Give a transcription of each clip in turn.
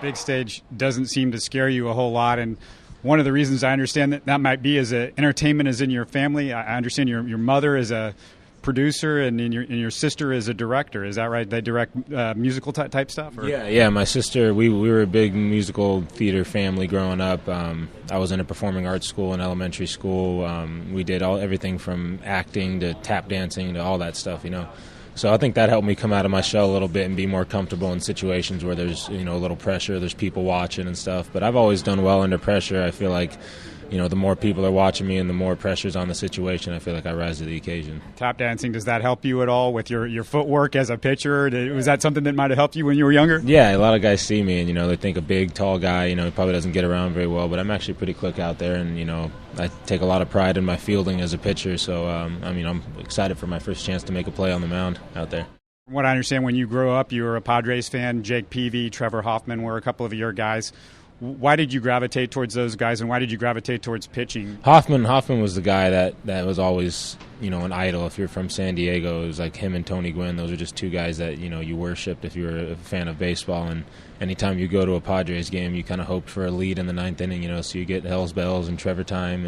Big stage doesn't seem to scare you a whole lot, and one of the reasons I understand that might be is that entertainment is in your family. I understand your mother is a producer and your sister is a director. Is that right? They direct musical type stuff? Or? Yeah. My sister, we were a big musical theater family growing up. I was in a performing arts school in elementary school. We did everything from acting to tap dancing to all that stuff, So I think that helped me come out of my shell a little bit and be more comfortable in situations where there's, a little pressure, there's people watching and stuff. But I've always done well under pressure. I feel like, the more people are watching me and the more pressure's on the situation, I feel like I rise to the occasion. Tap dancing, does that help you at all with your footwork as a pitcher? Was that something that might have helped you when you were younger? Yeah, a lot of guys see me and, they think a big, tall guy, he probably doesn't get around very well. But I'm actually pretty quick out there and, I take a lot of pride in my fielding as a pitcher. So, I'm excited for my first chance to make a play on the mound out there. From what I understand, when you grew up, you were a Padres fan. Jake Peavy, Trevor Hoffman were a couple of your guys. Why did you gravitate towards those guys, and why did you gravitate towards pitching? Hoffman was the guy that was always, an idol. If you're from San Diego, it was like him and Tony Gwynn. Those are just two guys that, you worshipped if you were a fan of baseball. And anytime you go to a Padres game, you kind of hoped for a lead in the ninth inning, so you get Hell's Bells and Trevor time,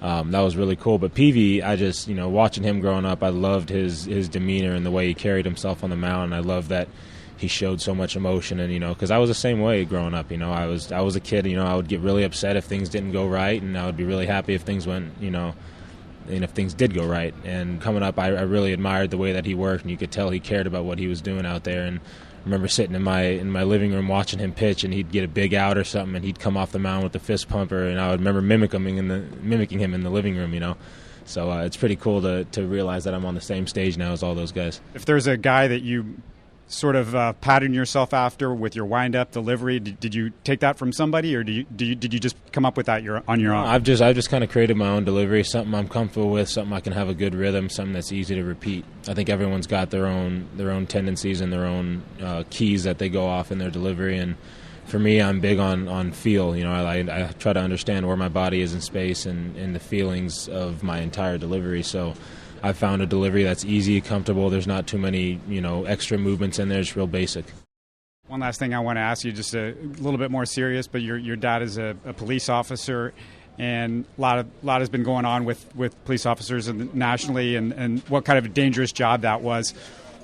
and that was really cool. But Peavy, I just, watching him growing up, I loved his demeanor and the way he carried himself on the mound. I love that he showed so much emotion, and because I was the same way growing up. I was a kid. I would get really upset if things didn't go right, and I would be really happy if things went, and if things did go right. And coming up, I really admired the way that he worked, and you could tell he cared about what he was doing out there. And I remember sitting in my living room watching him pitch, and he'd get a big out or something, and he'd come off the mound with the fist pumper, and I would remember mimicking him in the living room. So it's pretty cool to realize that I'm on the same stage now as all those guys. If there's a guy that you sort of pattern yourself after with your wind-up delivery, did you take that from somebody, or did you just come up with that on your own? I've just kind of created my own delivery, something I'm comfortable with, something I can have a good rhythm, something that's easy to repeat. I think everyone's got their own tendencies and their own keys that they go off in their delivery, and for me, I'm big on feel. I try to understand where my body is in space and the feelings of my entire delivery. So I found a delivery that's easy, comfortable. There's not too many, extra movements in there. It's real basic. One last thing I want to ask you, just a little bit more serious, but your dad is a police officer, and a lot has been going on with police officers nationally, and what kind of a dangerous job that was.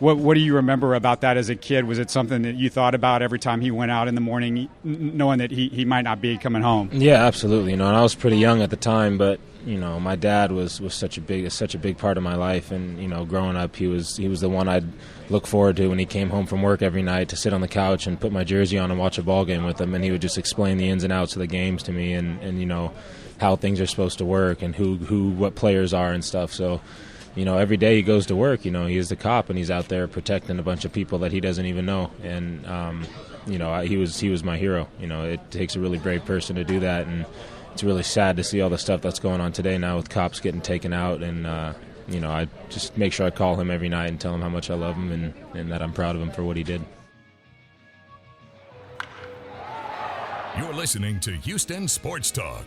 What do you remember about that as a kid? Was it something that you thought about every time he went out in the morning, knowing that he might not be coming home? Yeah, absolutely. And I was pretty young at the time, but my dad was such a big part of my life, and growing up, he was the one I'd look forward to when he came home from work every night to sit on the couch and put my jersey on and watch a ball game with him, and he would just explain the ins and outs of the games to me, and how things are supposed to work and what players are and stuff. So every day he goes to work, he is the cop, and he's out there protecting a bunch of people that he doesn't even know. And, he was my hero. It takes a really brave person to do that, and it's really sad to see all the stuff that's going on today now with cops getting taken out. And, I just make sure I call him every night and tell him how much I love him and that I'm proud of him for what he did. You're listening to Houston Sports Talk.